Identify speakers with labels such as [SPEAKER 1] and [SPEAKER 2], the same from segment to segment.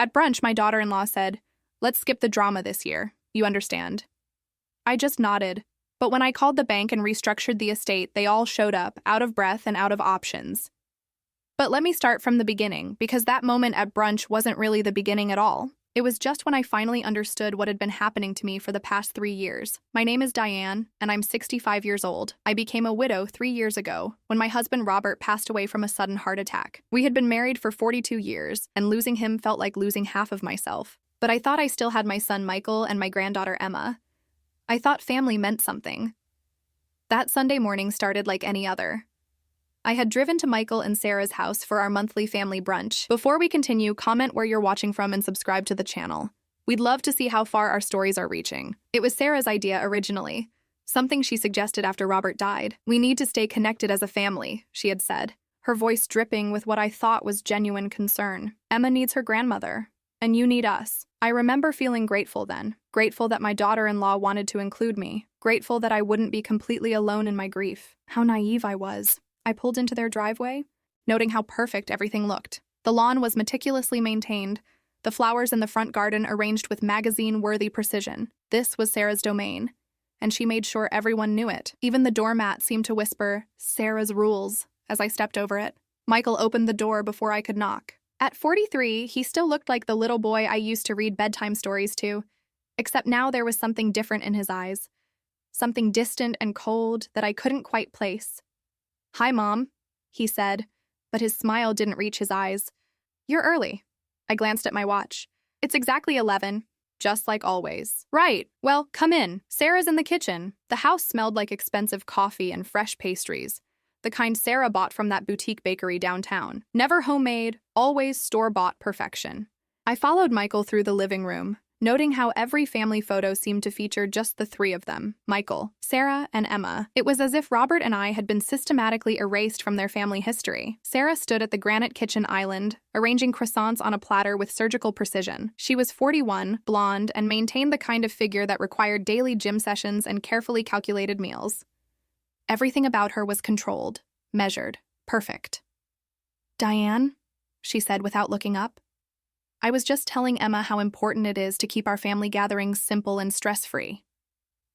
[SPEAKER 1] At brunch, my daughter-in-law said, "Let's skip the drama this year. You understand?" I just nodded. But when I called the bank and restructured the estate, they all showed up, out of breath and out of options. But let me start from the beginning, because that moment at brunch wasn't really the beginning at all. It was just when I finally understood what had been happening to me for the past 3 years. My name is Diane, and I'm 65 years old. I became a widow 3 years ago, when my husband Robert passed away from a sudden heart attack. We had been married for 42 years, and losing him felt like losing half of myself. But I thought I still had my son Michael and my granddaughter Emma. I thought family meant something. That Sunday morning started like any other. I had driven to Michael and Sarah's house for our monthly family brunch. Before we continue, comment where you're watching from and subscribe to the channel. We'd love to see how far our stories are reaching. It was Sarah's idea originally, something she suggested after Robert died. "We need to stay connected as a family," she had said, her voice dripping with what I thought was genuine concern. "Emma needs her grandmother, and you need us." I remember feeling grateful then, grateful that my daughter-in-law wanted to include me, grateful that I wouldn't be completely alone in my grief. How naive I was. I pulled into their driveway, noting how perfect everything looked. The lawn was meticulously maintained, the flowers in the front garden arranged with magazine-worthy precision. This was Sarah's domain, and she made sure everyone knew it. Even the doormat seemed to whisper, "Sarah's rules," as I stepped over it. Michael opened the door before I could knock. At 43, he still looked like the little boy I used to read bedtime stories to, except now there was something different in his eyes, something distant and cold that I couldn't quite place. "Hi, Mom," he said, but his smile didn't reach his eyes. "You're early." I glanced at my watch. "It's exactly 11, just like always." "Right, well, come in. Sarah's in the kitchen." The house smelled like expensive coffee and fresh pastries, the kind Sarah bought from that boutique bakery downtown. Never homemade, always store-bought perfection. I followed Michael through the living room, noting how every family photo seemed to feature just the 3 of them, Michael, Sarah, and Emma. It was as if Robert and I had been systematically erased from their family history. Sarah stood at the granite kitchen island, arranging croissants on a platter with surgical precision. She was 41, blonde, and maintained the kind of figure that required daily gym sessions and carefully calculated meals. Everything about her was controlled, measured, perfect. "Diane," she said without looking up. "I was just telling Emma how important it is to keep our family gatherings simple and stress-free."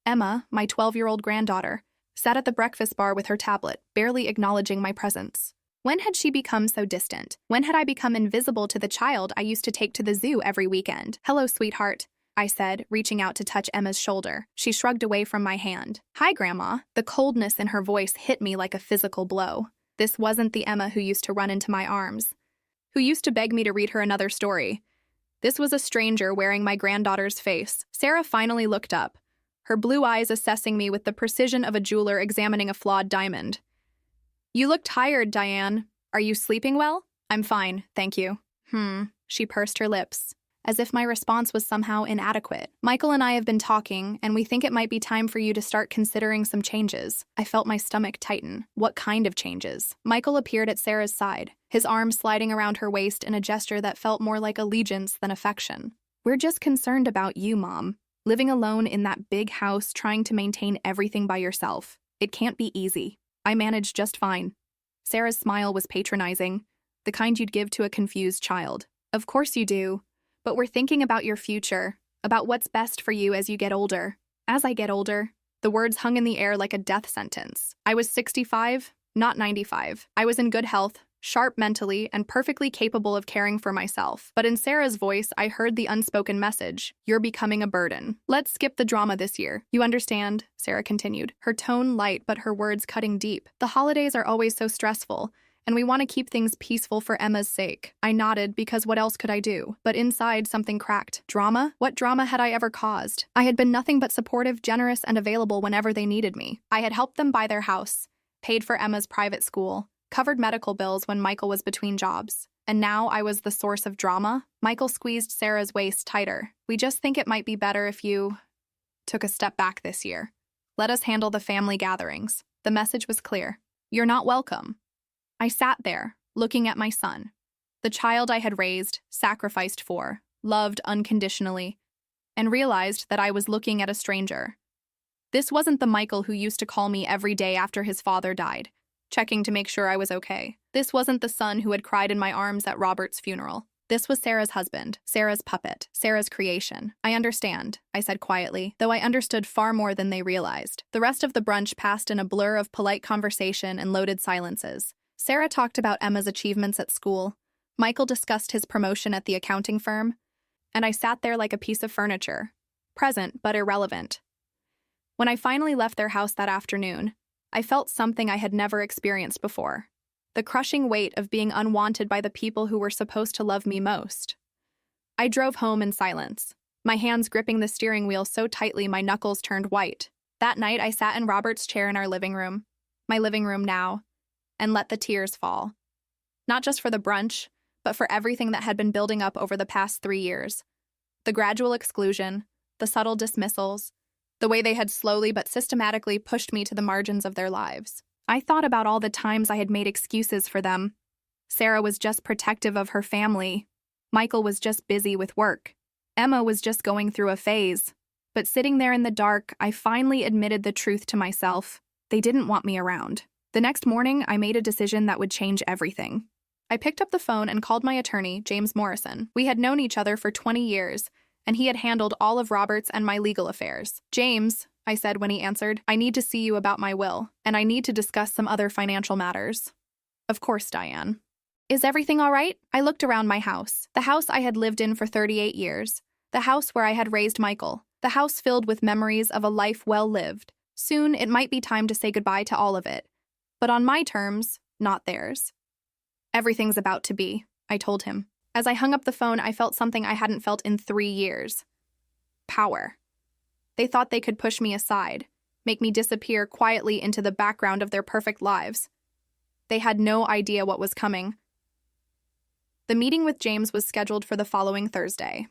[SPEAKER 1] Emma, my 12-year-old granddaughter, sat at the breakfast bar with her tablet, barely acknowledging my presence. When had she become so distant? When had I become invisible to the child I used to take to the zoo every weekend? "Hello, sweetheart," I said, reaching out to touch Emma's shoulder. She shrugged away from my hand. "Hi, Grandma." The coldness in her voice hit me like a physical blow. This wasn't the Emma who used to run into my arms, who used to beg me to read her another story. This was a stranger wearing my granddaughter's face. Sarah finally looked up, her blue eyes assessing me with the precision of a jeweler examining a flawed diamond. "You look tired, Diane. Are you sleeping well?" "I'm fine, thank you." She pursed her lips, as if my response was somehow inadequate. "Michael and I have been talking, and we think it might be time for you to start considering some changes." I felt my stomach tighten. What kind of changes? Michael appeared at Sarah's side, his arm sliding around her waist in a gesture that felt more like allegiance than affection. "We're just concerned about you, Mom. Living alone in that big house, trying to maintain everything by yourself. It can't be easy." I managed just fine. Sarah's smile was patronizing, the kind you'd give to a confused child. "Of course you do. But we're thinking about your future, about what's best for you as you get older." As I get older, the words hung in the air like a death sentence. I was 65, not 95. I was in good health, sharp mentally, and perfectly capable of caring for myself. But in Sarah's voice, I heard the unspoken message: "You're becoming a burden." "Let's skip the drama this year. You understand?" Sarah continued, her tone light but her words cutting deep. "The holidays are always so stressful, and we want to keep things peaceful for Emma's sake." I nodded because what else could I do? But inside, something cracked. Drama? What drama had I ever caused? I had been nothing but supportive, generous, and available whenever they needed me. I had helped them buy their house, paid for Emma's private school, covered medical bills when Michael was between jobs. And now I was the source of drama? Michael squeezed Sarah's waist tighter. "We just think it might be better if you took a step back this year. Let us handle the family gatherings." The message was clear. "You're not welcome." I sat there, looking at my son, the child I had raised, sacrificed for, loved unconditionally, and realized that I was looking at a stranger. This wasn't the Michael who used to call me every day after his father died, checking to make sure I was okay. This wasn't the son who had cried in my arms at Robert's funeral. This was Sarah's husband, Sarah's puppet, Sarah's creation. I understand, I said quietly, though I understood far more than they realized. The rest of the brunch passed in a blur of polite conversation and loaded silences. Sarah talked about Emma's achievements at school. Michael discussed his promotion at the accounting firm. And I sat there like a piece of furniture, present but irrelevant. When I finally left their house that afternoon, I felt something I had never experienced before. The crushing weight of being unwanted by the people who were supposed to love me most. I drove home in silence, my hands gripping the steering wheel so tightly my knuckles turned white. That night I sat in Robert's chair in our living room, my living room now, and let the tears fall. Not just for the brunch, but for everything that had been building up over the past 3 years. The gradual exclusion, the subtle dismissals, the way they had slowly but systematically pushed me to the margins of their lives. I thought about all the times I had made excuses for them. Sarah was just protective of her family. Michael was just busy with work. Emma was just going through a phase. But sitting there in the dark, I finally admitted the truth to myself. They didn't want me around. The next morning, I made a decision that would change everything. I picked up the phone and called my attorney, James Morrison. We had known each other for 20 years, and he had handled all of Robert's and my legal affairs. "James," I said when he answered, "I need to see you about my will, and I need to discuss some other financial matters." "Of course, Diane." "Is everything all right?" I looked around my house, the house I had lived in for 38 years, the house where I had raised Michael, the house filled with memories of a life well lived. Soon, it might be time to say goodbye to all of it, but on my terms, not theirs. "Everything's about to be," I told him. As I hung up the phone, I felt something I hadn't felt in 3 years. Power. They thought they could push me aside, make me disappear quietly into the background of their perfect lives. They had no idea what was coming. The meeting with James was scheduled for the following Thursday.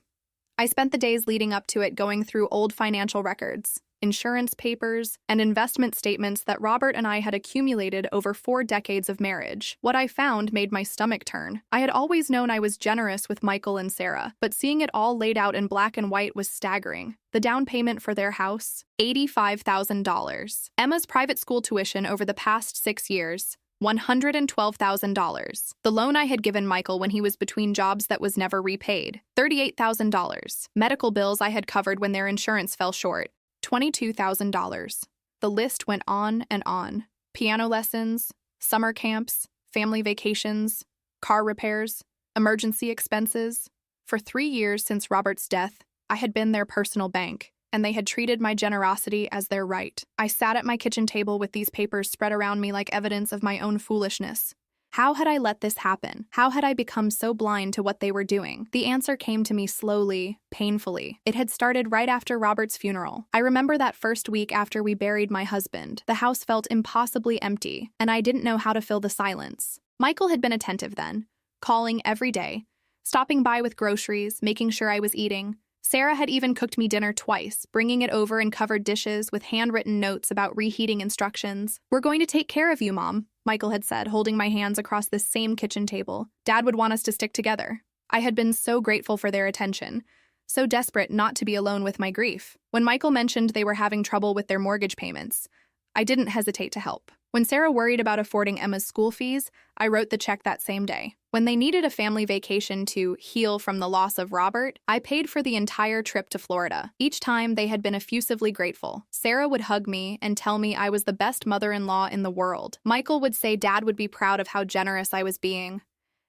[SPEAKER 1] I spent the days leading up to it going through old financial records, insurance papers, and investment statements that Robert and I had accumulated over 4 decades of marriage. What I found made my stomach turn. I had always known I was generous with Michael and Sarah, but seeing it all laid out in black and white was staggering. The down payment for their house, $85,000. Emma's private school tuition over the past 6 years, $112,000. The loan I had given Michael when he was between jobs that was never repaid, $38,000. Medical bills I had covered when their insurance fell short, $22,000. The list went on and on. Piano lessons, summer camps, family vacations, car repairs, emergency expenses. For 3 years since Robert's death, I had been their personal bank, and they had treated my generosity as their right. I sat at my kitchen table with these papers spread around me like evidence of my own foolishness. How had I let this happen? How had I become so blind to what they were doing? The answer came to me slowly, painfully. It had started right after Robert's funeral. I remember that first week after we buried my husband. The house felt impossibly empty, and I didn't know how to fill the silence. Michael had been attentive then, calling every day, stopping by with groceries, making sure I was eating. Sarah had even cooked me dinner twice, bringing it over in covered dishes with handwritten notes about reheating instructions. "We're going to take care of you, Mom," Michael had said, holding my hands across this same kitchen table. "Dad would want us to stick together." I had been so grateful for their attention, so desperate not to be alone with my grief. When Michael mentioned they were having trouble with their mortgage payments, I didn't hesitate to help. When Sarah worried about affording Emma's school fees, I wrote the check that same day. When they needed a family vacation to heal from the loss of Robert, I paid for the entire trip to Florida. Each time, they had been effusively grateful. Sarah would hug me and tell me I was the best mother-in-law in the world. Michael would say Dad would be proud of how generous I was being.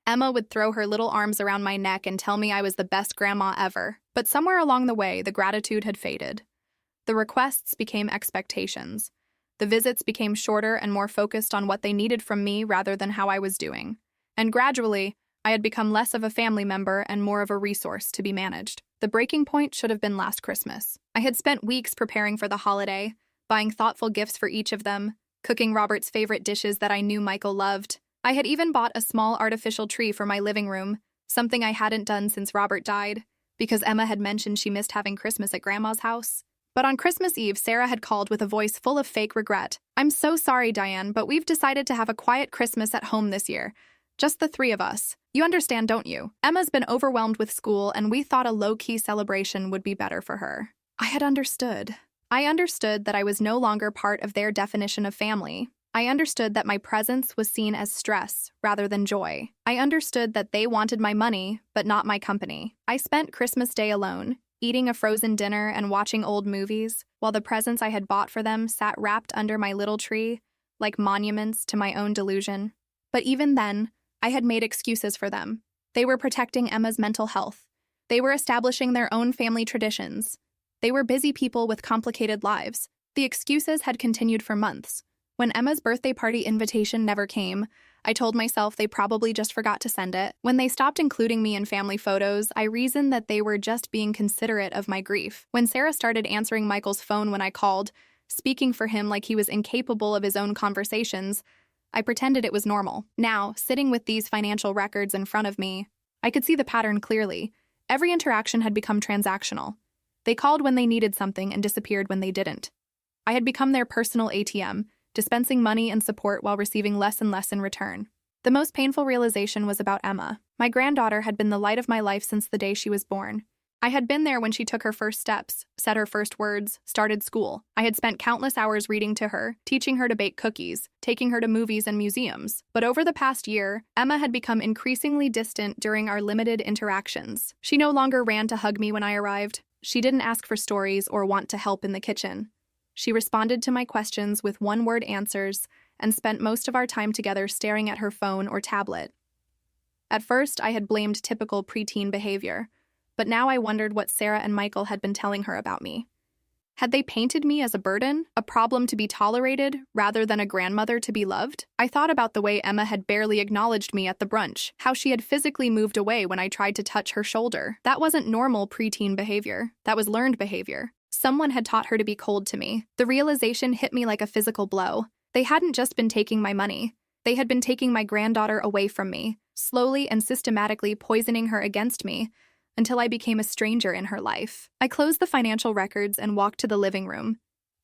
[SPEAKER 1] Emma would throw her little arms around my neck and tell me I was the best grandma ever. But somewhere along the way, the gratitude had faded. The requests became expectations. The visits became shorter and more focused on what they needed from me rather than how I was doing. And gradually, I had become less of a family member and more of a resource to be managed. The breaking point should have been last Christmas. I had spent weeks preparing for the holiday, buying thoughtful gifts for each of them, cooking Robert's favorite dishes that I knew Michael loved. I had even bought a small artificial tree for my living room, something I hadn't done since Robert died, because Emma had mentioned she missed having Christmas at Grandma's house. But on Christmas Eve, Sarah had called with a voice full of fake regret. "I'm so sorry, Diane, but we've decided to have a quiet Christmas at home this year. Just the 3 of us. You understand, don't you? Emma's been overwhelmed with school, and we thought a low-key celebration would be better for her." I had understood. I understood that I was no longer part of their definition of family. I understood that my presence was seen as stress rather than joy. I understood that they wanted my money, but not my company. I spent Christmas Day alone, eating a frozen dinner and watching old movies, while the presents I had bought for them sat wrapped under my little tree, like monuments to my own delusion. But even then, I had made excuses for them. They were protecting Emma's mental health. They were establishing their own family traditions. They were busy people with complicated lives. The excuses had continued for months. When Emma's birthday party invitation never came, I told myself they probably just forgot to send it. When they stopped including me in family photos, I reasoned that they were just being considerate of my grief. When Sarah started answering Michael's phone when I called, speaking for him like he was incapable of his own conversations, I pretended it was normal. Now, sitting with these financial records in front of me, I could see the pattern clearly. Every interaction had become transactional. They called when they needed something and disappeared when they didn't. I had become their personal ATM, dispensing money and support while receiving less and less in return. The most painful realization was about Emma. My granddaughter had been the light of my life since the day she was born. I had been there when she took her first steps, said her first words, started school. I had spent countless hours reading to her, teaching her to bake cookies, taking her to movies and museums. But over the past year, Emma had become increasingly distant during our limited interactions. She no longer ran to hug me when I arrived. She didn't ask for stories or want to help in the kitchen. She responded to my questions with one-word answers and spent most of our time together staring at her phone or tablet. At first, I had blamed typical preteen behavior, but now I wondered what Sarah and Michael had been telling her about me. Had they painted me as a burden, a problem to be tolerated, rather than a grandmother to be loved? I thought about the way Emma had barely acknowledged me at the brunch, how she had physically moved away when I tried to touch her shoulder. That wasn't normal preteen behavior. That was learned behavior. Someone had taught her to be cold to me. The realization hit me like a physical blow. They hadn't just been taking my money. They had been taking my granddaughter away from me, slowly and systematically poisoning her against me, until I became a stranger in her life. I closed the financial records and walked to the living room,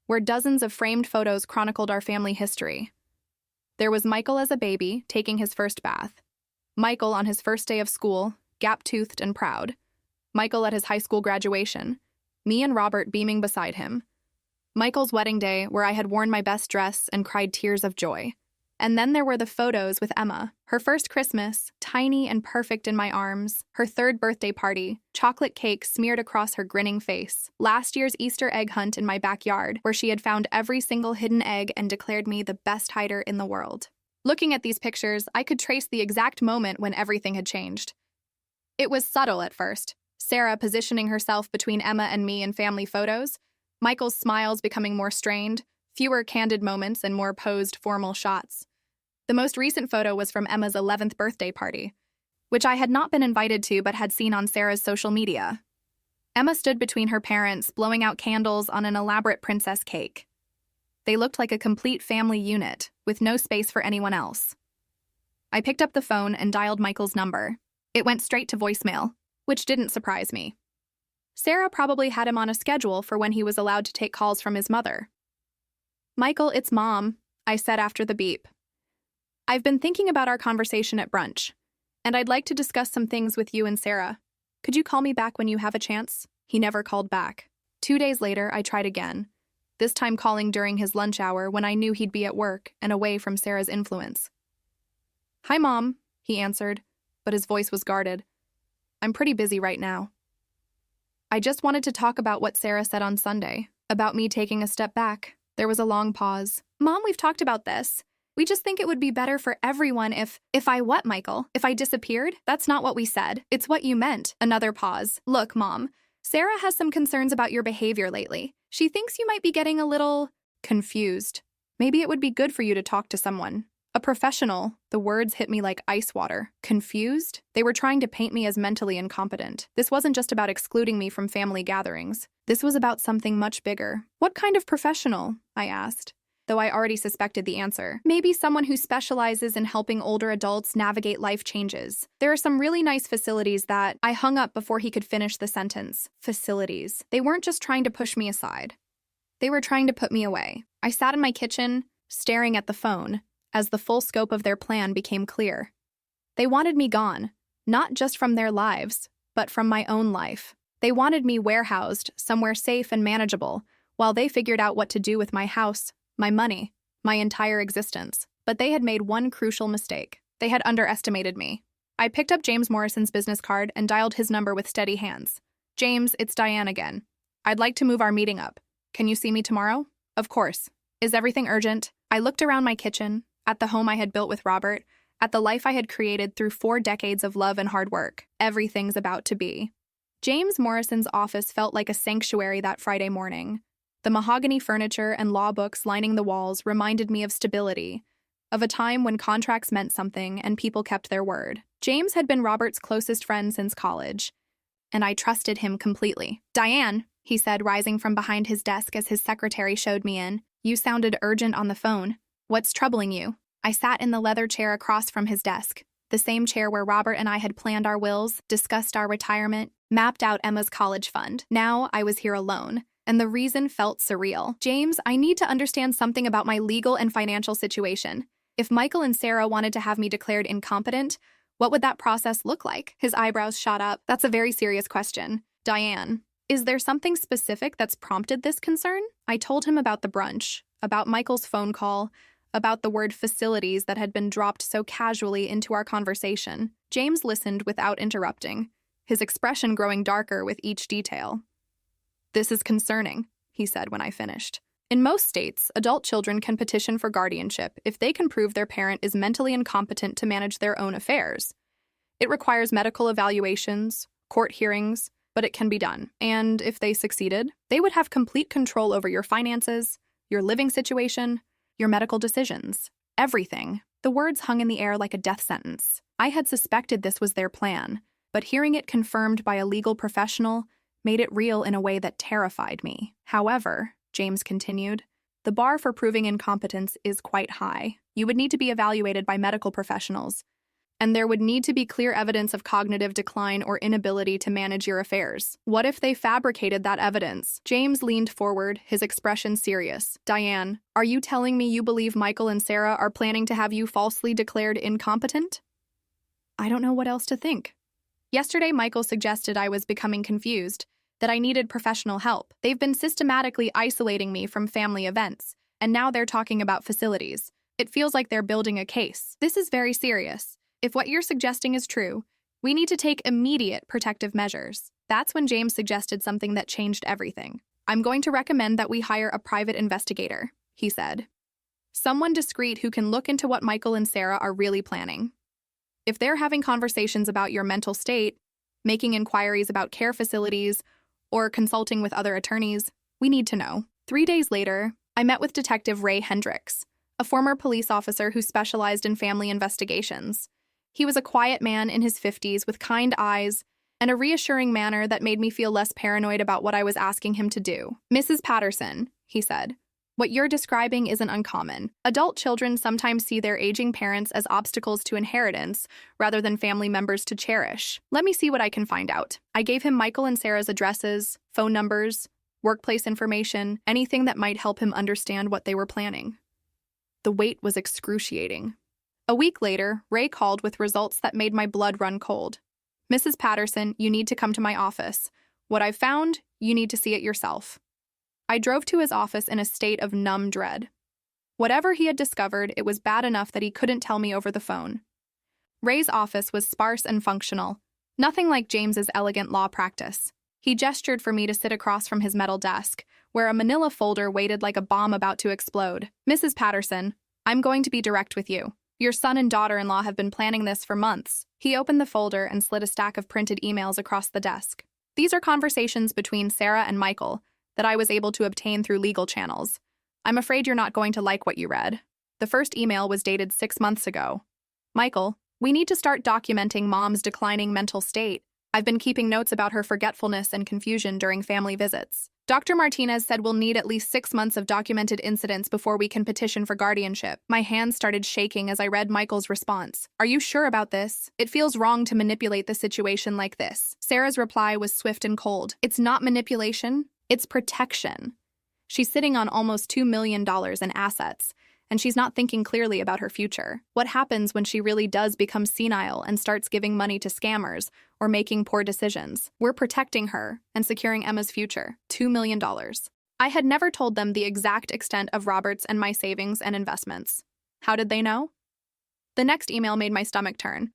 [SPEAKER 1] where dozens of framed photos chronicled our family history. There was Michael as a baby, taking his first bath. Michael on his first day of school, gap-toothed and proud. Michael at his high school graduation. Me and Robert beaming beside him. Michael's wedding day, where I had worn my best dress and cried tears of joy. And then there were the photos with Emma. Her first Christmas, tiny and perfect in my arms. Her third birthday party, chocolate cake smeared across her grinning face. Last year's Easter egg hunt in my backyard, where she had found every single hidden egg and declared me the best hider in the world. Looking at these pictures, I could trace the exact moment when everything had changed. It was subtle at first. Sarah positioning herself between Emma and me in family photos, Michael's smiles becoming more strained, fewer candid moments and more posed formal shots. The most recent photo was from Emma's 11th birthday party, which I had not been invited to but had seen on Sarah's social media. Emma stood between her parents, blowing out candles on an elaborate princess cake. They looked like a complete family unit, with no space for anyone else. I picked up the phone and dialed Michael's number. It went straight to voicemail, which didn't surprise me. Sarah probably had him on a schedule for when he was allowed to take calls from his mother. "Michael, it's Mom," I said after the beep. "I've been thinking about our conversation at brunch, and I'd like to discuss some things with you and Sarah. Could you call me back when you have a chance?" He never called back. 2 days later, I tried again, this time calling during his lunch hour when I knew he'd be at work and away from Sarah's influence. "Hi, Mom," he answered, but his voice was guarded. "I'm pretty busy right now. I just wanted to talk about what Sarah said on Sunday, about me taking a step back." There was a long pause. "Mom, we've talked about this. We just think it would be better for everyone if I what, Michael? If I disappeared? That's not what we said. It's what you meant." Another pause. "Look, Mom, Sarah has some concerns about your behavior lately. She thinks you might be getting a little confused. Maybe it would be good for you to talk to someone. A professional." The words hit me like ice water. Confused? They were trying to paint me as mentally incompetent. This wasn't just about excluding me from family gatherings. This was about something much bigger. "What kind of professional?" I asked, though I already suspected the answer. "Maybe someone who specializes in helping older adults navigate life changes. There are some really nice facilities that—" I hung up before he could finish the sentence. Facilities. They weren't just trying to push me aside. They were trying to put me away. I sat in my kitchen, staring at the phone, as the full scope of their plan became clear. They wanted me gone, not just from their lives, but from my own life. They wanted me warehoused, somewhere safe and manageable, while they figured out what to do with my house, my money, my entire existence. But they had made one crucial mistake. They had underestimated me. I picked up James Morrison's business card and dialed his number with steady hands. James, it's Diane again. I'd like to move our meeting up. Can you see me tomorrow? Of course. Is everything urgent? I looked around my kitchen, at the home I had built with Robert, at the life I had created through 4 decades of love and hard work. Everything's about to be. James Morrison's office felt like a sanctuary that Friday morning. The mahogany furniture and law books lining the walls reminded me of stability, of a time when contracts meant something and people kept their word. James had been Robert's closest friend since college, and I trusted him completely. Diane, he said, rising from behind his desk as his secretary showed me in, you sounded urgent on the phone. What's troubling you? I sat in the leather chair across from his desk, the same chair where Robert and I had planned our wills, discussed our retirement, mapped out Emma's college fund. Now I was here alone, and the reason felt surreal. James, I need to understand something about my legal and financial situation. If Michael and Sarah wanted to have me declared incompetent, what would that process look like? His eyebrows shot up. That's a very serious question. Diane, is there something specific that's prompted this concern? I told him about the brunch, about Michael's phone call, about the word facilities that had been dropped so casually into our conversation. James listened without interrupting, his expression growing darker with each detail. This is concerning, he said when I finished. In most states, adult children can petition for guardianship if they can prove their parent is mentally incompetent to manage their own affairs. It requires medical evaluations, court hearings, but it can be done. And if they succeeded, they would have complete control over your finances, your living situation, your medical decisions, everything. The words hung in the air like a death sentence. I had suspected this was their plan, but hearing it confirmed by a legal professional made it real in a way that terrified me. However, James continued, the bar for proving incompetence is quite high. You would need to be evaluated by medical professionals, and there would need to be clear evidence of cognitive decline or inability to manage your affairs. What if they fabricated that evidence? James leaned forward, his expression serious. Diane, are you telling me you believe Michael and Sarah are planning to have you falsely declared incompetent? I don't know what else to think. Yesterday, Michael suggested I was becoming confused, that I needed professional help. They've been systematically isolating me from family events, and now they're talking about facilities. It feels like they're building a case. This is very serious. If what you're suggesting is true, we need to take immediate protective measures. That's when James suggested something that changed everything. I'm going to recommend that we hire a private investigator, he said. Someone discreet who can look into what Michael and Sarah are really planning. If they're having conversations about your mental state, making inquiries about care facilities, or consulting with other attorneys, we need to know. 3 days later, I met with Detective Ray Hendricks, a former police officer who specialized in family investigations. He was a quiet man in his 50s with kind eyes and a reassuring manner that made me feel less paranoid about what I was asking him to do. Mrs. Patterson, he said, what you're describing isn't uncommon. Adult children sometimes see their aging parents as obstacles to inheritance rather than family members to cherish. Let me see what I can find out. I gave him Michael and Sarah's addresses, phone numbers, workplace information, anything that might help him understand what they were planning. The wait was excruciating. A week later, Ray called with results that made my blood run cold. Mrs. Patterson, you need to come to my office. What I've found, you need to see it yourself. I drove to his office in a state of numb dread. Whatever he had discovered, it was bad enough that he couldn't tell me over the phone. Ray's office was sparse and functional, nothing like James's elegant law practice. He gestured for me to sit across from his metal desk, where a manila folder waited like a bomb about to explode. Mrs. Patterson, I'm going to be direct with you. Your son and daughter-in-law have been planning this for months. He opened the folder and slid a stack of printed emails across the desk. These are conversations between Sarah and Michael that I was able to obtain through legal channels. I'm afraid you're not going to like what you read. The first email was dated 6 months ago. Michael, we need to start documenting Mom's declining mental state. I've been keeping notes about her forgetfulness and confusion during family visits. Dr. Martinez said we'll need at least 6 months of documented incidents before we can petition for guardianship. My hands started shaking as I read Michael's response. Are you sure about this? It feels wrong to manipulate the situation like this. Sarah's reply was swift and cold. It's not manipulation, it's protection. She's sitting on almost $2 million in assets, and she's not thinking clearly about her future. What happens when she really does become senile and starts giving money to scammers or making poor decisions? We're protecting her and securing Emma's future. $2 million. I had never told them the exact extent of Robert's and my savings and investments. How did they know? The next email made my stomach turn.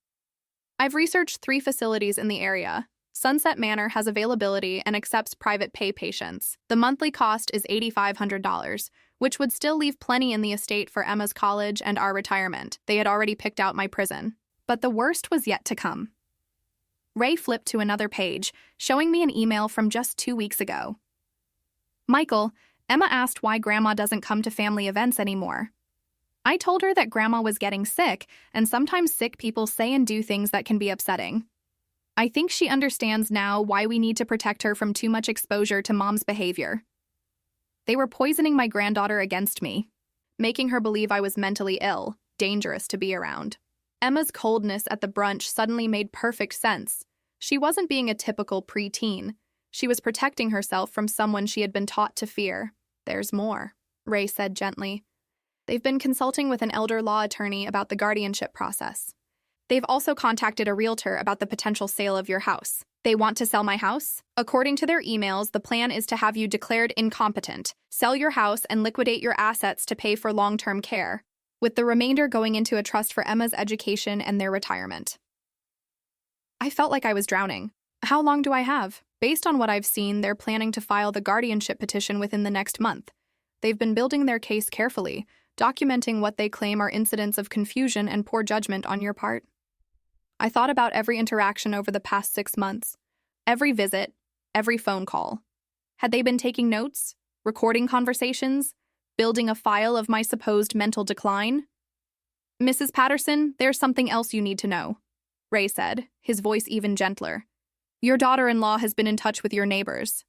[SPEAKER 1] I've researched 3 facilities in the area. Sunset Manor has availability and accepts private pay patients. The monthly cost is $8,500, which would still leave plenty in the estate for Emma's college and our retirement. They had already picked out my prison. But the worst was yet to come. Ray flipped to another page, showing me an email from just 2 weeks ago. Michael, Emma asked why Grandma doesn't come to family events anymore. I told her that Grandma was getting sick, and sometimes sick people say and do things that can be upsetting. I think she understands now why we need to protect her from too much exposure to Mom's behavior. They were poisoning my granddaughter against me, making her believe I was mentally ill, dangerous to be around. Emma's coldness at the brunch suddenly made perfect sense. She wasn't being a typical preteen. She was protecting herself from someone she had been taught to fear. There's more, Ray said gently. They've been consulting with an elder law attorney about the guardianship process. They've also contacted a realtor about the potential sale of your house. They want to sell my house? According to their emails, the plan is to have you declared incompetent, sell your house, and liquidate your assets to pay for long-term care, with the remainder going into a trust for Emma's education and their retirement. I felt like I was drowning. How long do I have? Based on what I've seen, they're planning to file the guardianship petition within the next month. They've been building their case carefully, documenting what they claim are incidents of confusion and poor judgment on your part. I thought about every interaction over the past 6 months, every visit, every phone call. Had they been taking notes, recording conversations, building a file of my supposed mental decline? Mrs. Patterson, there's something else you need to know, Ray said, his voice even gentler. Your daughter-in-law has been in touch with your neighbors.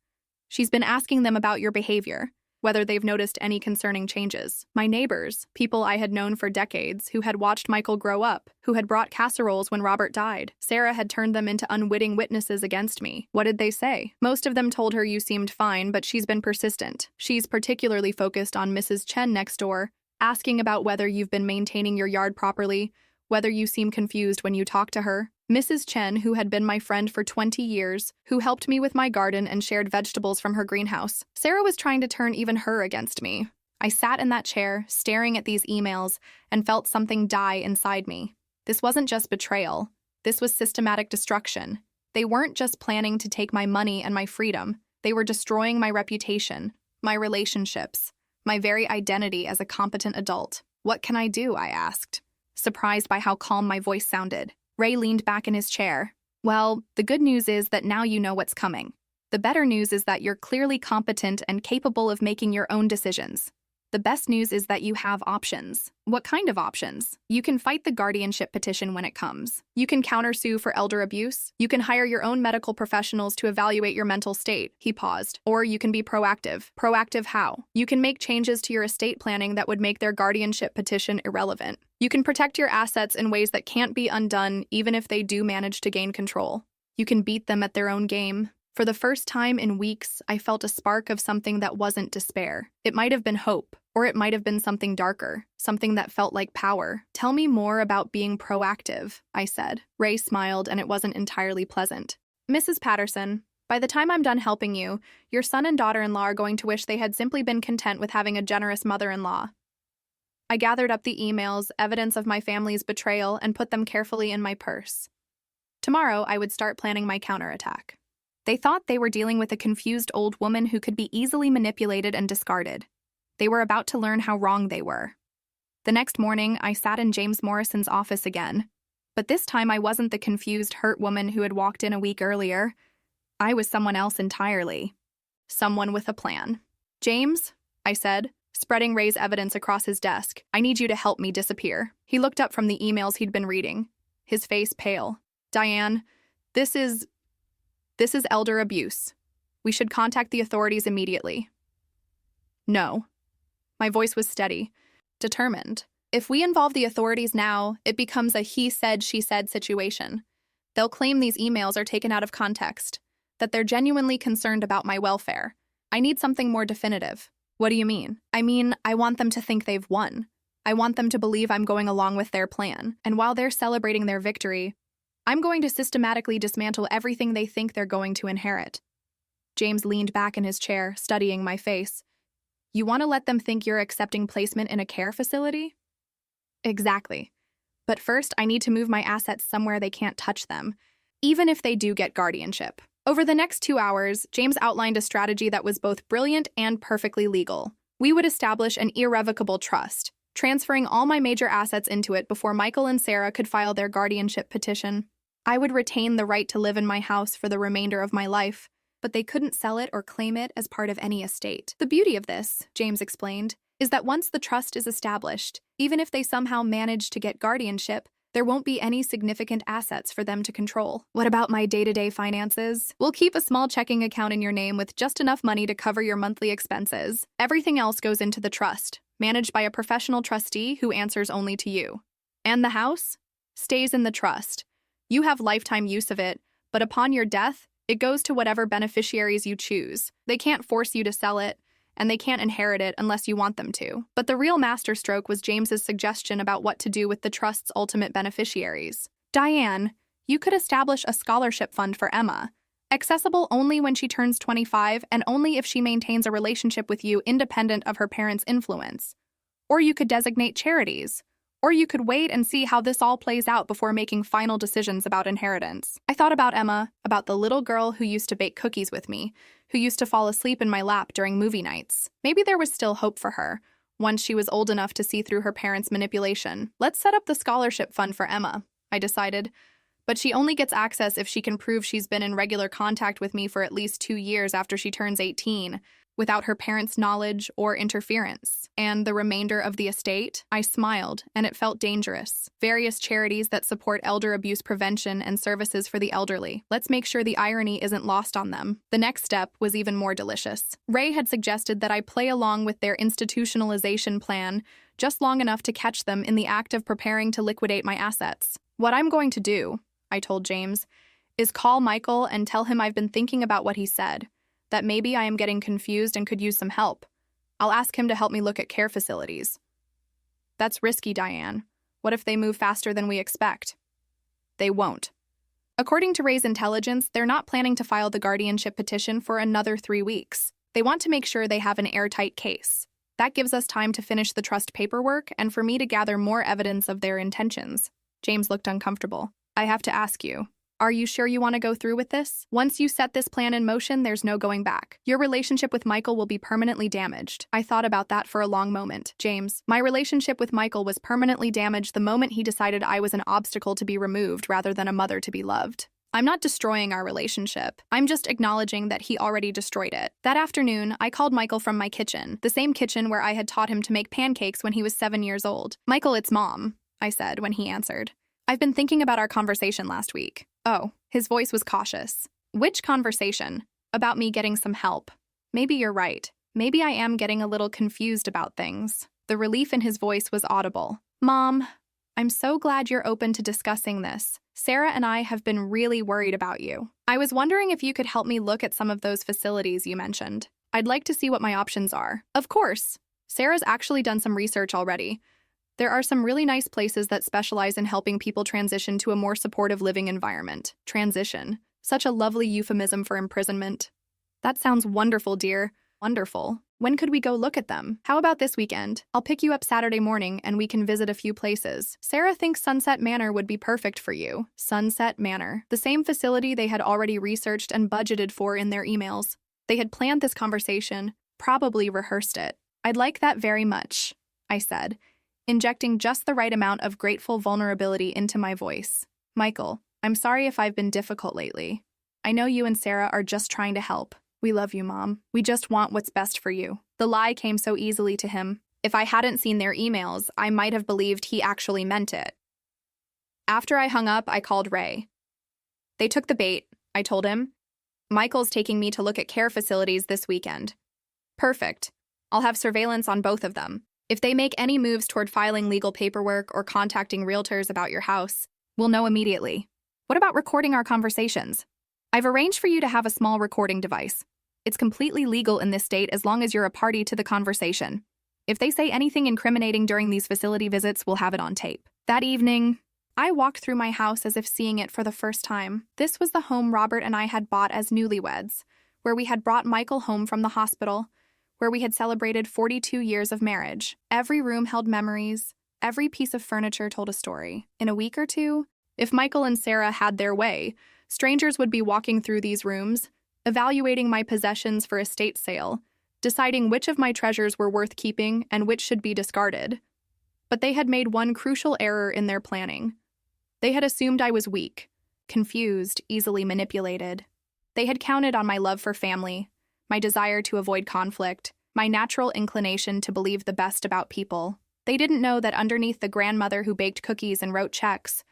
[SPEAKER 1] She's been asking them about your behavior, whether they've noticed any concerning changes. My neighbors, people I had known for decades, who had watched Michael grow up, who had brought casseroles when Robert died. Sarah had turned them into unwitting witnesses against me. What did they say? Most of them told her you seemed fine, but she's been persistent. She's particularly focused on Mrs. Chen next door, asking about whether you've been maintaining your yard properly, whether you seem confused when you talk to her. Mrs. Chen, who had been my friend for 20 years, who helped me with my garden and shared vegetables from her greenhouse. Sarah was trying to turn even her against me. I sat in that chair, staring at these emails, and felt something die inside me. This wasn't just betrayal. This was systematic destruction. They weren't just planning to take my money and my freedom. They were destroying my reputation, my relationships, my very identity as a competent adult. What can I do? I asked, surprised by how calm my voice sounded. Ray leaned back in his chair. Well, the good news is that now you know what's coming. The better news is that you're clearly competent and capable of making your own decisions. The best news is that you have options. What kind of options? You can fight the guardianship petition when it comes. You can countersue for elder abuse. You can hire your own medical professionals to evaluate your mental state. He paused. Or you can be proactive. Proactive how? You can make changes to your estate planning that would make their guardianship petition irrelevant. You can protect your assets in ways that can't be undone even if they do manage to gain control. You can beat them at their own game. For the first time in weeks, I felt a spark of something that wasn't despair. It might have been hope, or it might have been something darker, something that felt like power. Tell me more about being proactive, I said. Ray smiled, and it wasn't entirely pleasant. Mrs. Patterson, by the time I'm done helping you, your son and daughter-in-law are going to wish they had simply been content with having a generous mother-in-law. I gathered up the emails, evidence of my family's betrayal, and put them carefully in my purse. Tomorrow, I would start planning my counterattack. They thought they were dealing with a confused old woman who could be easily manipulated and discarded. They were about to learn how wrong they were. The next morning, I sat in James Morrison's office again. But this time I wasn't the confused, hurt woman who had walked in a week earlier. I was someone else entirely. Someone with a plan. James, I said, spreading Ray's evidence across his desk, I need you to help me disappear. He looked up from the emails he'd been reading, his face pale. Diane, this is elder abuse. We should contact the authorities immediately. No. My voice was steady, determined. If we involve the authorities now, it becomes a he said, she said situation. They'll claim these emails are taken out of context, that they're genuinely concerned about my welfare. I need something more definitive. What do you mean? I mean, I want them to think they've won. I want them to believe I'm going along with their plan. And while they're celebrating their victory, I'm going to systematically dismantle everything they think they're going to inherit. James leaned back in his chair, studying my face. You want to let them think you're accepting placement in a care facility? Exactly. But first, I need to move my assets somewhere they can't touch them, even if they do get guardianship. Over the next 2 hours, James outlined a strategy that was both brilliant and perfectly legal. We would establish an irrevocable trust, transferring all my major assets into it before Michael and Sarah could file their guardianship petition. I would retain the right to live in my house for the remainder of my life, but they couldn't sell it or claim it as part of any estate. The beauty of this, James explained, is that once the trust is established, even if they somehow manage to get guardianship, there won't be any significant assets for them to control. What about my day-to-day finances? We'll keep a small checking account in your name with just enough money to cover your monthly expenses. Everything else goes into the trust, managed by a professional trustee who answers only to you. And the house stays in the trust. You have lifetime use of it, but upon your death, it goes to whatever beneficiaries you choose. They can't force you to sell it, and they can't inherit it unless you want them to. But the real masterstroke was James's suggestion about what to do with the trust's ultimate beneficiaries. Diane, you could establish a scholarship fund for Emma, accessible only when she turns 25 and only if she maintains a relationship with you independent of her parents' influence. Or you could designate charities. Or you could wait and see how this all plays out before making final decisions about inheritance. I thought about Emma, about the little girl who used to bake cookies with me, who used to fall asleep in my lap during movie nights. Maybe there was still hope for her, once she was old enough to see through her parents' manipulation. Let's set up the scholarship fund for Emma, I decided. But she only gets access if she can prove she's been in regular contact with me for at least 2 years after she turns 18, without her parents' knowledge or interference. And the remainder of the estate? I smiled, and it felt dangerous. Various charities that support elder abuse prevention and services for the elderly. Let's make sure the irony isn't lost on them. The next step was even more delicious. Ray had suggested that I play along with their institutionalization plan just long enough to catch them in the act of preparing to liquidate my assets. What I'm going to do, I told James, is call Michael and tell him I've been thinking about what he said, that maybe I am getting confused and could use some help. I'll ask him to help me look at care facilities. That's risky, Diane. What if they move faster than we expect? They won't. According to Ray's intelligence, they're not planning to file the guardianship petition for another 3 weeks. They want to make sure they have an airtight case. That gives us time to finish the trust paperwork and for me to gather more evidence of their intentions. James looked uncomfortable. I have to ask you. Are you sure you want to go through with this? Once you set this plan in motion, there's no going back. Your relationship with Michael will be permanently damaged. I thought about that for a long moment. James, my relationship with Michael was permanently damaged the moment he decided I was an obstacle to be removed rather than a mother to be loved. I'm not destroying our relationship. I'm just acknowledging that he already destroyed it. That afternoon, I called Michael from my kitchen, the same kitchen where I had taught him to make pancakes when he was 7 years old. Michael, it's Mom, I said when he answered. I've been thinking about our conversation last week. Oh, his voice was cautious. Which conversation? About me getting some help. Maybe you're right. Maybe I am getting a little confused about things. The relief in his voice was audible. Mom, I'm so glad you're open to discussing this. Sarah and I have been really worried about you. I was wondering if you could help me look at some of those facilities you mentioned. I'd like to see what my options are. Of course. Sarah's actually done some research already. There are some really nice places that specialize in helping people transition to a more supportive living environment. Transition. Such a lovely euphemism for imprisonment. That sounds wonderful, dear. Wonderful. When could we go look at them? How about this weekend? I'll pick you up Saturday morning and we can visit a few places. Sarah thinks Sunset Manor would be perfect for you. Sunset Manor. The same facility they had already researched and budgeted for in their emails. They had planned this conversation, probably rehearsed it. I'd like that very much, I said, injecting just the right amount of grateful vulnerability into my voice. Michael, I'm sorry if I've been difficult lately. I know you and Sarah are just trying to help. We love you, Mom. We just want what's best for you. The lie came so easily to him. If I hadn't seen their emails, I might have believed he actually meant it. After I hung up, I called Ray. They took the bait, I told him. Michael's taking me to look at care facilities this weekend. Perfect. I'll have surveillance on both of them. If they make any moves toward filing legal paperwork or contacting realtors about your house, we'll know immediately. What about recording our conversations? I've arranged for you to have a small recording device. It's completely legal in this state as long as you're a party to the conversation. If they say anything incriminating during these facility visits, we'll have it on tape. That evening, I walked through my house as if seeing it for the first time. This was the home Robert and I had bought as newlyweds, where we had brought Michael home from the hospital, where we had celebrated 42 years of marriage. Every room held memories. Every piece of furniture told a story. In a week or two, if Michael and Sarah had their way, strangers would be walking through these rooms, evaluating my possessions for estate sale, deciding which of my treasures were worth keeping and which should be discarded. But they had made one crucial error in their planning. They had assumed I was weak, confused, easily manipulated. They had counted on my love for family, my desire to avoid conflict, my natural inclination to believe the best about people. They didn't know that underneath the grandmother who baked cookies and wrote checks,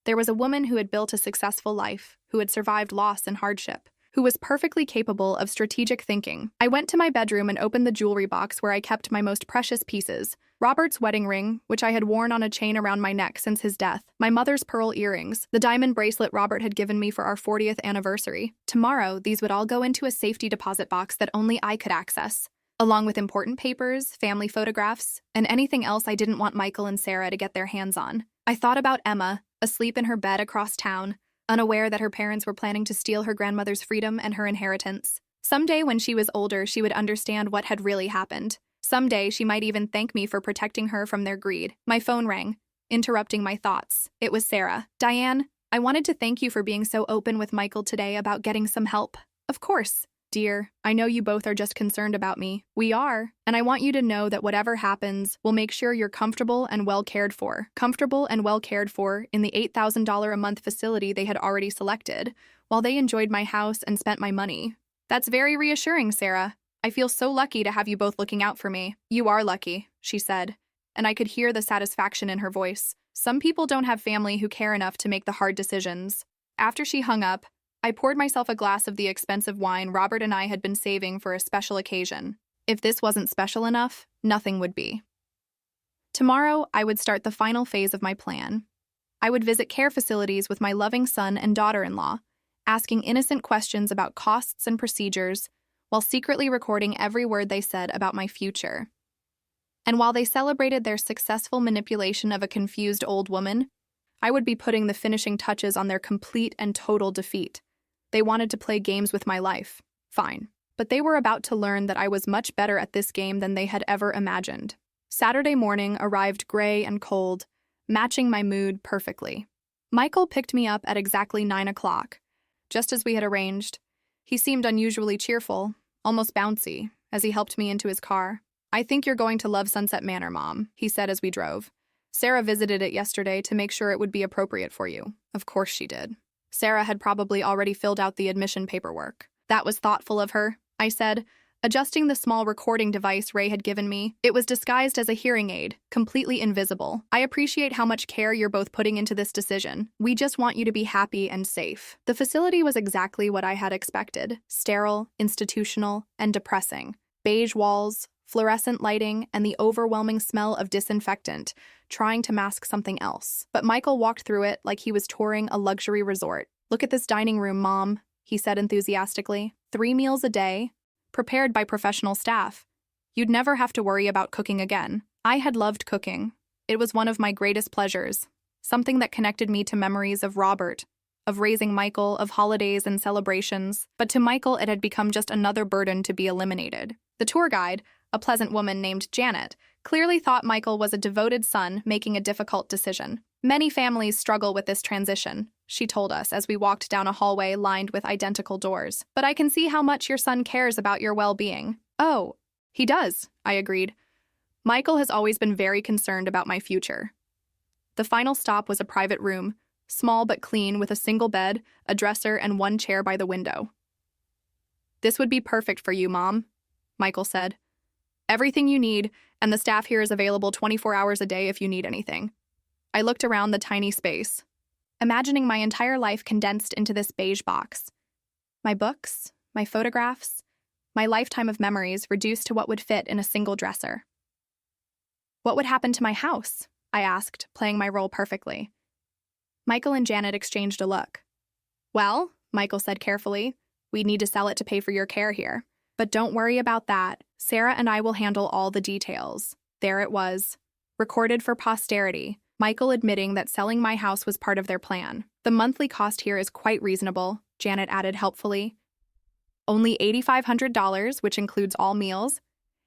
[SPEAKER 1] there was a woman who had built a successful life, who had survived loss and hardship, who was perfectly capable of strategic thinking. I went to my bedroom and opened the jewelry box where I kept my most precious pieces. Robert's wedding ring, which I had worn on a chain around my neck since his death, my mother's pearl earrings, the diamond bracelet Robert had given me for our 40th anniversary. Tomorrow, these would all go into a safety deposit box that only I could access, along with important papers, family photographs, and anything else I didn't want Michael and Sarah to get their hands on. I thought about Emma, asleep in her bed across town, unaware that her parents were planning to steal her grandmother's freedom and her inheritance. Someday when she was older, she would understand what had really happened. Someday she might even thank me for protecting her from their greed. My phone rang, interrupting my thoughts. It was Sarah. "Diane, I wanted to thank you for being so open with Michael today about getting some help." "Of course, dear. I know you both are just concerned about me." "We are, and I want you to know that whatever happens, we'll make sure you're comfortable and well cared for." Comfortable and well cared for in the $8,000 a month facility they had already selected, while they enjoyed my house and spent my money. "That's very reassuring, Sarah. I feel so lucky to have you both looking out for me." "You are lucky," she said, and I could hear the satisfaction in her voice. "Some people don't have family who care enough to make the hard decisions." After she hung up, I poured myself a glass of the expensive wine Robert and I had been saving for a special occasion. If this wasn't special enough, nothing would be. Tomorrow, I would start the final phase of my plan. I would visit care facilities with my loving son and daughter-in-law, asking innocent questions about costs and procedures, while secretly recording every word they said about my future. And while they celebrated their successful manipulation of a confused old woman, I would be putting the finishing touches on their complete and total defeat. They wanted to play games with my life. Fine. But they were about to learn that I was much better at this game than they had ever imagined. Saturday morning arrived gray and cold, matching my mood perfectly. Michael picked me up at exactly 9 o'clock, just as we had arranged. He seemed unusually cheerful, almost bouncy, as he helped me into his car. "I think you're going to love Sunset Manor, Mom," he said as we drove. "Sarah visited it yesterday to make sure it would be appropriate for you." Of course she did. Sarah had probably already filled out the admission paperwork. "That was thoughtful of her," I said, adjusting the small recording device Ray had given me. It was disguised as a hearing aid, completely invisible. "I appreciate how much care you're both putting into this decision. We just want you to be happy and safe." The facility was exactly what I had expected: sterile, institutional, and depressing. Beige walls, fluorescent lighting, and the overwhelming smell of disinfectant, trying to mask something else. But Michael walked through it like he was touring a luxury resort. "Look at this dining room, Mom," he said enthusiastically. 3 meals a day, prepared by professional staff. You'd never have to worry about cooking again. I had loved cooking. It was one of my greatest pleasures, something that connected me to memories of Robert, of raising Michael, of holidays and celebrations. But to Michael, it had become just another burden to be eliminated. The tour guide, a pleasant woman named Janet, clearly thought Michael was a devoted son making a difficult decision. "Many families struggle with this transition," she told us as we walked down a hallway lined with identical doors. "But I can see how much your son cares about your well-being." "Oh, he does," I agreed. "Michael has always been very concerned about my future." The final stop was a private room, small but clean, with a single bed, a dresser, and one chair by the window. "This would be perfect for you, Mom," Michael said. "Everything you need, and the staff here is available 24 hours a day if you need anything." I looked around the tiny space, imagining my entire life condensed into this beige box. My books, my photographs, my lifetime of memories reduced to what would fit in a single dresser. "What would happen to my house?" I asked, playing my role perfectly. Michael and Janet exchanged a look. "Well," Michael said carefully, "we'd need to sell it to pay for your care here. But don't worry about that. Sarah and I will handle all the details." There it was, recorded for posterity, Michael admitting that selling my house was part of their plan. "The monthly cost here is quite reasonable," Janet added helpfully. Only $8,500, which includes all meals,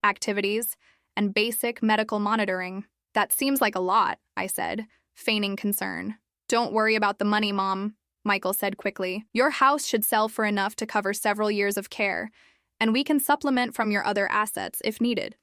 [SPEAKER 1] activities, and basic medical monitoring. That seems like a lot, I said, feigning concern. Don't worry about the money, Mom, Michael said quickly. Your house should sell for enough to cover several years of care, and we can supplement from your other assets if needed.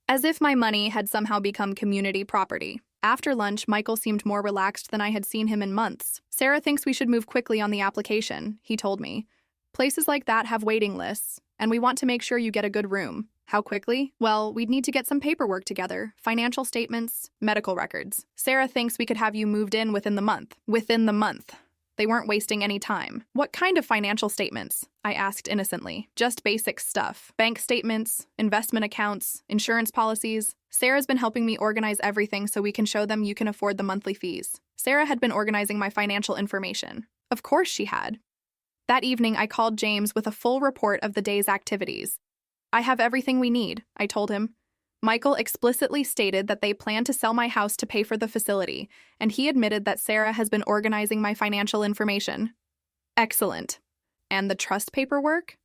[SPEAKER 1] As if my money had somehow become community property. After lunch, Michael seemed more relaxed than I had seen him in months. Sarah thinks we should move quickly on the application, he told me. Places like that have waiting lists, and we want to make sure you get a good room. How quickly? Well, we'd need to get some paperwork together, financial statements, medical records. Sarah thinks we could have you moved in within the month. Within the month. They weren't wasting any time. What kind of financial statements? I asked innocently. Just basic stuff. Bank statements, investment accounts, insurance policies. Sarah's been helping me organize everything so we can show them you can afford the monthly fees. Sarah had been organizing my financial information. Of course she had. That evening, I called James with a full report of the day's activities. I have everything we need, I told him. Michael explicitly stated that they plan to sell my house to pay for the facility, and he admitted that Sarah has been organizing my financial information. Excellent. And the trust paperwork?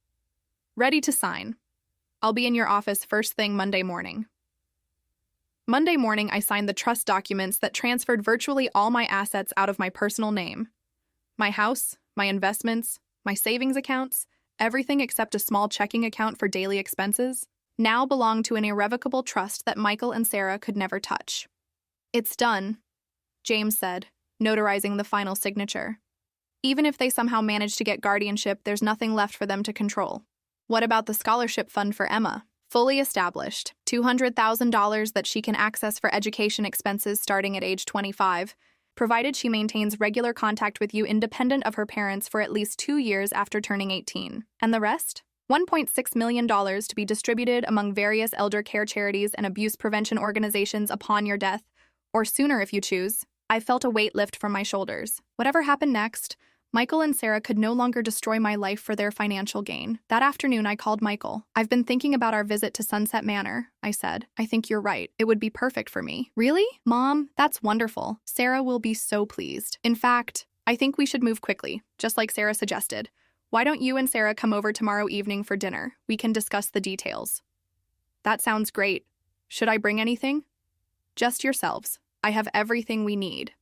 [SPEAKER 1] Ready to sign. I'll be in your office first thing Monday morning. Monday morning, I signed the trust documents that transferred virtually all my assets out of my personal name. My house, my investments, my savings accounts, everything except a small checking account for daily expenses, now belonged to an irrevocable trust that Michael and Sarah could never touch. It's done, James said, notarizing the final signature. Even if they somehow manage to get guardianship, there's nothing left for them to control. What about the scholarship fund for Emma? Fully established, $200,000 that she can access for education expenses starting at age 25, provided she maintains regular contact with you independent of her parents for at least 2 years after turning 18. And the rest? $1.6 million to be distributed among various elder care charities and abuse prevention organizations upon your death, or sooner if you choose. I felt a weight lift from my shoulders. Whatever happened next, Michael and Sarah could no longer destroy my life for their financial gain. That afternoon, I called Michael. I've been thinking about our visit to Sunset Manor, I said. I think you're right. It would be perfect for me. Really? Mom, that's wonderful. Sarah will be so pleased. In fact, I think we should move quickly, just like Sarah suggested. Why don't you and Sarah come over tomorrow evening for dinner? We can discuss the details. That sounds great. Should I bring anything? Just yourselves. I have everything we need.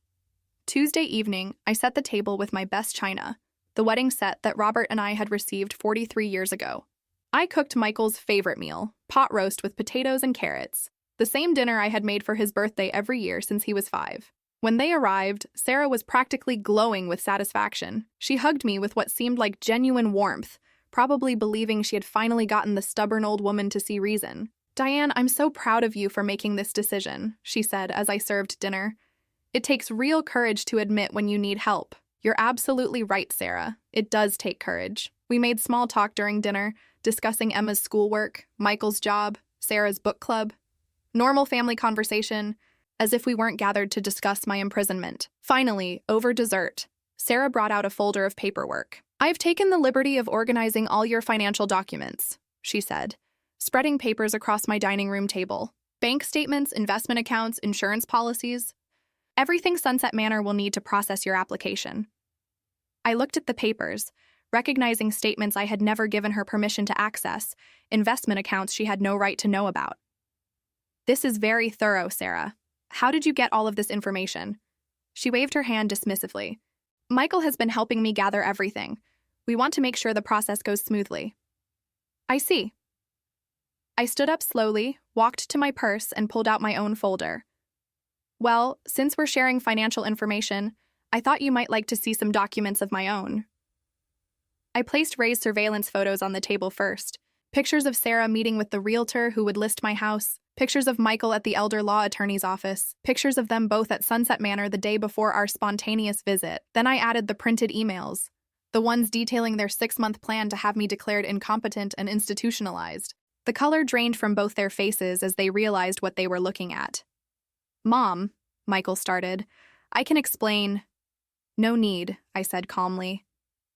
[SPEAKER 1] Tuesday evening, I set the table with my best china, the wedding set that Robert and I had received 43 years ago. I cooked Michael's favorite meal, pot roast with potatoes and carrots, the same dinner I had made for his birthday every year since he was 5. When they arrived, Sarah was practically glowing with satisfaction. She hugged me with what seemed like genuine warmth, probably believing she had finally gotten the stubborn old woman to see reason. Diane, I'm so proud of you for making this decision, she said as I served dinner. It takes real courage to admit when you need help. You're absolutely right, Sarah. It does take courage. We made small talk during dinner, discussing Emma's schoolwork, Michael's job, Sarah's book club. Normal family conversation, as if we weren't gathered to discuss my imprisonment. Finally, over dessert, Sarah brought out a folder of paperwork. I've taken the liberty of organizing all your financial documents, she said, spreading papers across my dining room table. Bank statements, investment accounts, insurance policies. Everything Sunset Manor will need to process your application. I looked at the papers, recognizing statements I had never given her permission to access, investment accounts she had no right to know about. This is very thorough, Sarah. How did you get all of this information? She waved her hand dismissively. Michael has been helping me gather everything. We want to make sure the process goes smoothly. I see. I stood up slowly, walked to my purse, and pulled out my own folder. Well, since we're sharing financial information, I thought you might like to see some documents of my own. I placed Ray's surveillance photos on the table first. Pictures of Sarah meeting with the realtor who would list my house, pictures of Michael at the elder law attorney's office, pictures of them both at Sunset Manor the day before our spontaneous visit. Then I added the printed emails, the ones detailing their 6-month plan to have me declared incompetent and institutionalized. The color drained from both their faces as they realized what they were looking at. Mom, Michael started, I can explain. No need, I said calmly.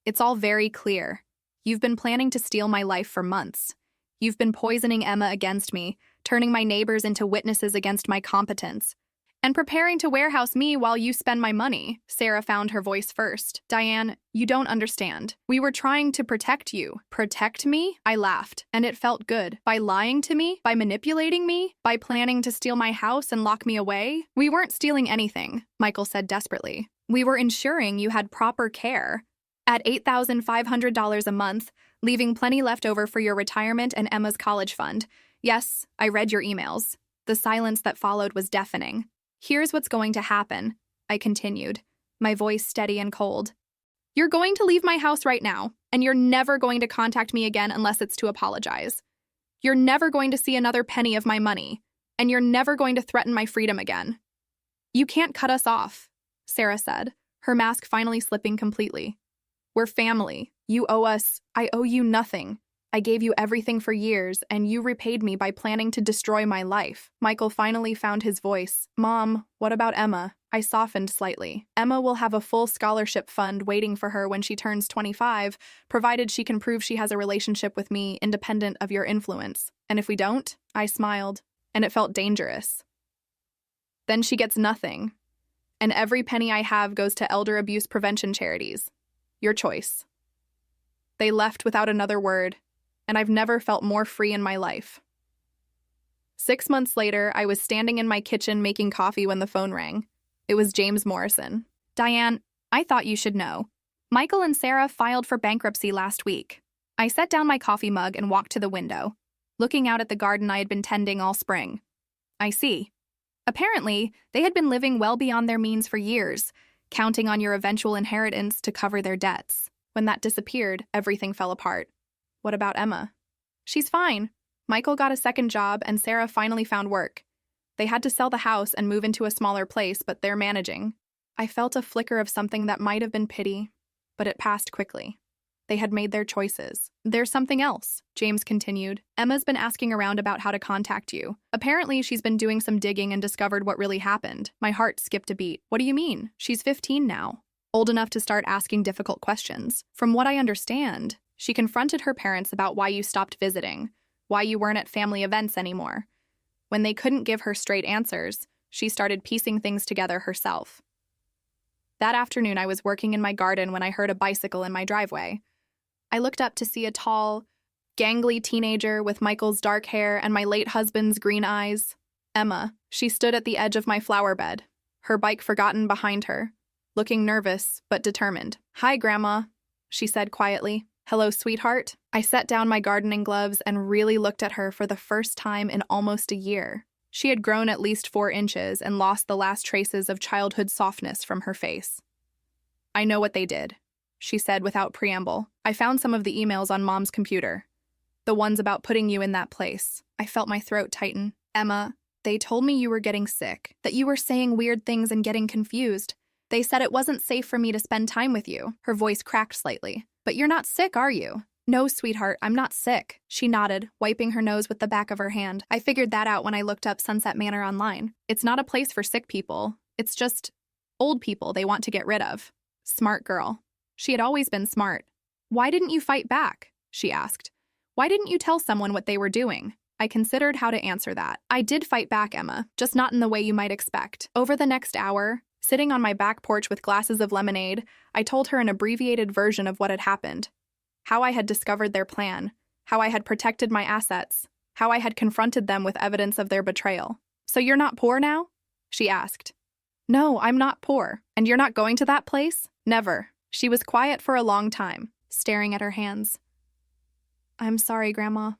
[SPEAKER 1] It's all very clear. You've been planning to steal my life for months. You've been poisoning Emma against me, turning my neighbors into witnesses against my competence. And preparing to warehouse me while you spend my money. Sarah found her voice first. Diane, you don't understand. We were trying to protect you. Protect me? I laughed, and it felt good. By lying to me? By manipulating me? By planning to steal my house and lock me away? We weren't stealing anything, Michael said desperately. We were ensuring you had proper care. At $8,500 a month, leaving plenty left over for your retirement and Emma's college fund. Yes, I read your emails. The silence that followed was deafening. Here's what's going to happen, I continued, my voice steady and cold. You're going to leave my house right now, and you're never going to contact me again unless it's to apologize. You're never going to see another penny of my money, and you're never going to threaten my freedom again. You can't cut us off, Sarah said, her mask finally slipping completely. We're family. You owe us. I owe you nothing. I gave you everything for years, and you repaid me by planning to destroy my life. Michael finally found his voice. Mom, what about Emma? I softened slightly. Emma will have a full scholarship fund waiting for her when she turns 25, provided she can prove she has a relationship with me independent of your influence. And if we don't? I smiled, and it felt dangerous. Then she gets nothing, and every penny I have goes to elder abuse prevention charities. Your choice. They left without another word, and I've never felt more free in my life. 6 months later, I was standing in my kitchen making coffee when the phone rang. It was James Morrison. Diane, I thought you should know. Michael and Sarah filed for bankruptcy last week. I set down my coffee mug and walked to the window, looking out at the garden I had been tending all spring. I see. Apparently, they had been living well beyond their means for years, counting on your eventual inheritance to cover their debts. When that disappeared, everything fell apart. What about Emma? She's fine. Michael got a second job and Sarah finally found work. They had to sell the house and move into a smaller place, but they're managing. I felt a flicker of something that might have been pity, but it passed quickly. They had made their choices. There's something else, James continued. Emma's been asking around about how to contact you. Apparently, she's been doing some digging and discovered what really happened. My heart skipped a beat. What do you mean? She's 15 now. Old enough to start asking difficult questions. From what I understand, she confronted her parents about why you stopped visiting, why you weren't at family events anymore. When they couldn't give her straight answers, she started piecing things together herself. That afternoon, I was working in my garden when I heard a bicycle in my driveway. I looked up to see a tall, gangly teenager with Michael's dark hair and my late husband's green eyes. Emma. She stood at the edge of my flower bed, her bike forgotten behind her, looking nervous but determined. Hi, Grandma, she said quietly. Hello, sweetheart. I set down my gardening gloves and really looked at her for the first time in almost a year. She had grown at least 4 inches and lost the last traces of childhood softness from her face. I know what they did, she said without preamble. I found some of the emails on Mom's computer. The ones about putting you in that place. I felt my throat tighten. Emma, they told me you were getting sick, that you were saying weird things and getting confused. They said it wasn't safe for me to spend time with you. Her voice cracked slightly. But you're not sick, are you? No, sweetheart, I'm not sick. She nodded, wiping her nose with the back of her hand. I figured that out when I looked up Sunset Manor online. It's not a place for sick people. It's just old people they want to get rid of. Smart girl. She had always been smart. Why didn't you fight back? She asked. Why didn't you tell someone what they were doing? I considered how to answer that. I did fight back, Emma, just not in the way you might expect. Over the next hour, sitting on my back porch with glasses of lemonade, I told her an abbreviated version of what had happened. How I had discovered their plan, how I had protected my assets, how I had confronted them with evidence of their betrayal. So you're not poor now? She asked. No, I'm not poor. And you're not going to that place? Never. She was quiet for a long time, staring at her hands. I'm sorry, Grandma.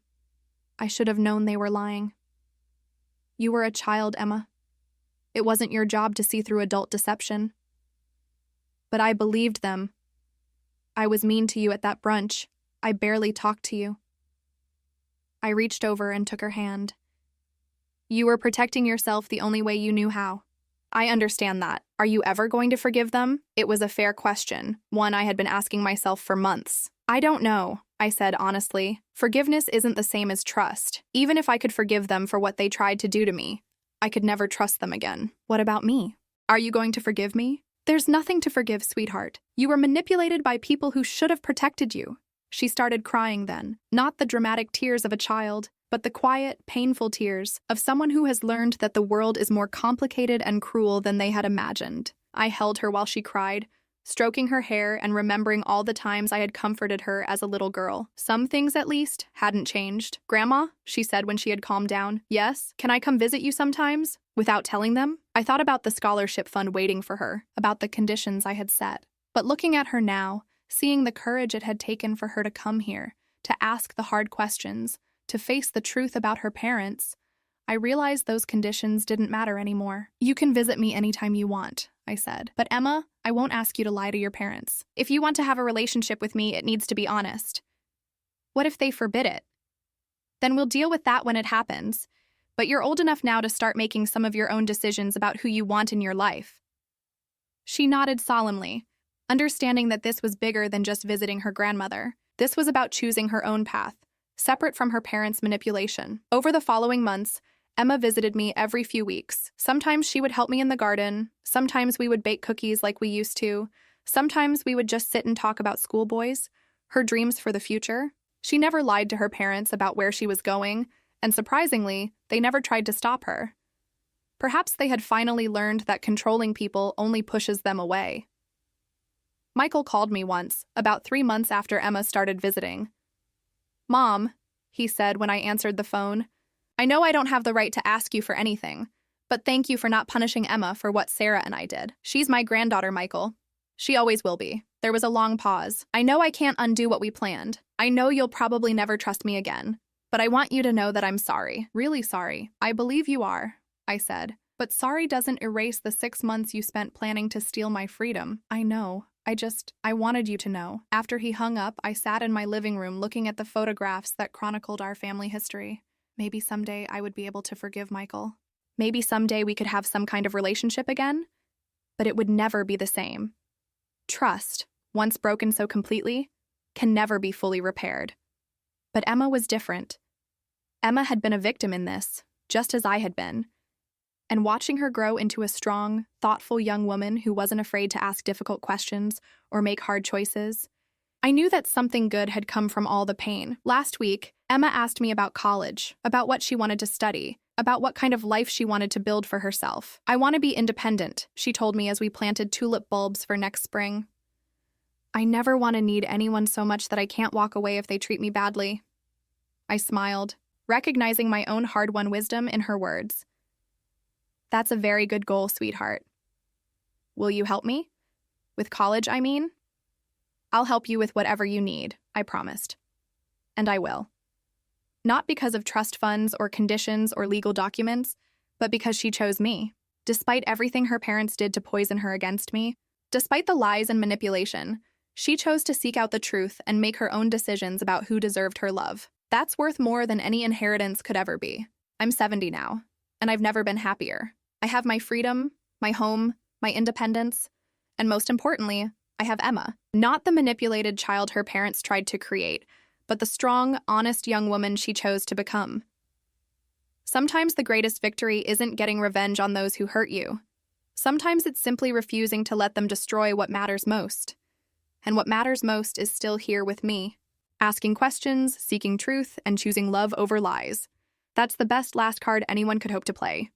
[SPEAKER 1] I should have known they were lying. You were a child, Emma. It wasn't your job to see through adult deception. But I believed them. I was mean to you at that brunch. I barely talked to you. I reached over and took her hand. You were protecting yourself the only way you knew how. I understand that. Are you ever going to forgive them? It was a fair question, one I had been asking myself for months. I don't know, I said honestly. Forgiveness isn't the same as trust. Even if I could forgive them for what they tried to do to me, I could never trust them again. What about me? Are you going to forgive me? There's nothing to forgive, sweetheart. You were manipulated by people who should have protected you. She started crying then, not the dramatic tears of a child, but the quiet, painful tears of someone who has learned that the world is more complicated and cruel than they had imagined. I held her while she cried, stroking her hair and remembering all the times I had comforted her as a little girl. Some things, at least, hadn't changed. "Grandma," she said when she had calmed down. "Yes? Can I come visit you sometimes?" Without telling them? I thought about the scholarship fund waiting for her, about the conditions I had set. But looking at her now, seeing the courage it had taken for her to come here, to ask the hard questions, to face the truth about her parents, I realized those conditions didn't matter anymore. "You can visit me anytime you want," I said. "But Emma, I won't ask you to lie to your parents. If you want to have a relationship with me, it needs to be honest." "What if they forbid it?" "Then we'll deal with that when it happens. But you're old enough now to start making some of your own decisions about who you want in your life." She nodded solemnly, understanding that this was bigger than just visiting her grandmother. This was about choosing her own path, separate from her parents' manipulation. Over the following months, Emma visited me every few weeks. Sometimes she would help me in the garden. Sometimes we would bake cookies like we used to. Sometimes we would just sit and talk about schoolboys, her dreams for the future. She never lied to her parents about where she was going, and surprisingly, they never tried to stop her. Perhaps they had finally learned that controlling people only pushes them away. Michael called me once, about 3 months after Emma started visiting. "Mom," he said when I answered the phone, "I know I don't have the right to ask you for anything, but thank you for not punishing Emma for what Sarah and I did. She's my granddaughter, Michael. She always will be." There was a long pause. "I know I can't undo what we planned. I know you'll probably never trust me again. But I want you to know that I'm sorry, really sorry." "I believe you are," I said. "But sorry doesn't erase the 6 months you spent planning to steal my freedom." "I know. I wanted you to know." After he hung up, I sat in my living room looking at the photographs that chronicled our family history. Maybe someday I would be able to forgive Michael. Maybe someday we could have some kind of relationship again. But it would never be the same. Trust, once broken so completely, can never be fully repaired. But Emma was different. Emma had been a victim in this, just as I had been. And watching her grow into a strong, thoughtful young woman who wasn't afraid to ask difficult questions or make hard choices, I knew that something good had come from all the pain. Last week, Emma asked me about college, about what she wanted to study, about what kind of life she wanted to build for herself. "I want to be independent," she told me as we planted tulip bulbs for next spring. "I never want to need anyone so much that I can't walk away if they treat me badly." I smiled, recognizing my own hard-won wisdom in her words. "That's a very good goal, sweetheart. Will you help me? With college, I mean?" "I'll help you with whatever you need," I promised. And I will. Not because of trust funds or conditions or legal documents, but because she chose me. Despite everything her parents did to poison her against me, despite the lies and manipulation, she chose to seek out the truth and make her own decisions about who deserved her love. That's worth more than any inheritance could ever be. I'm 70 now, and I've never been happier. I have my freedom, my home, my independence, and most importantly, I have Emma. Not the manipulated child her parents tried to create, but the strong, honest young woman she chose to become. Sometimes the greatest victory isn't getting revenge on those who hurt you. Sometimes it's simply refusing to let them destroy what matters most. And what matters most is still here with me, asking questions, seeking truth, and choosing love over lies. That's the best last card anyone could hope to play.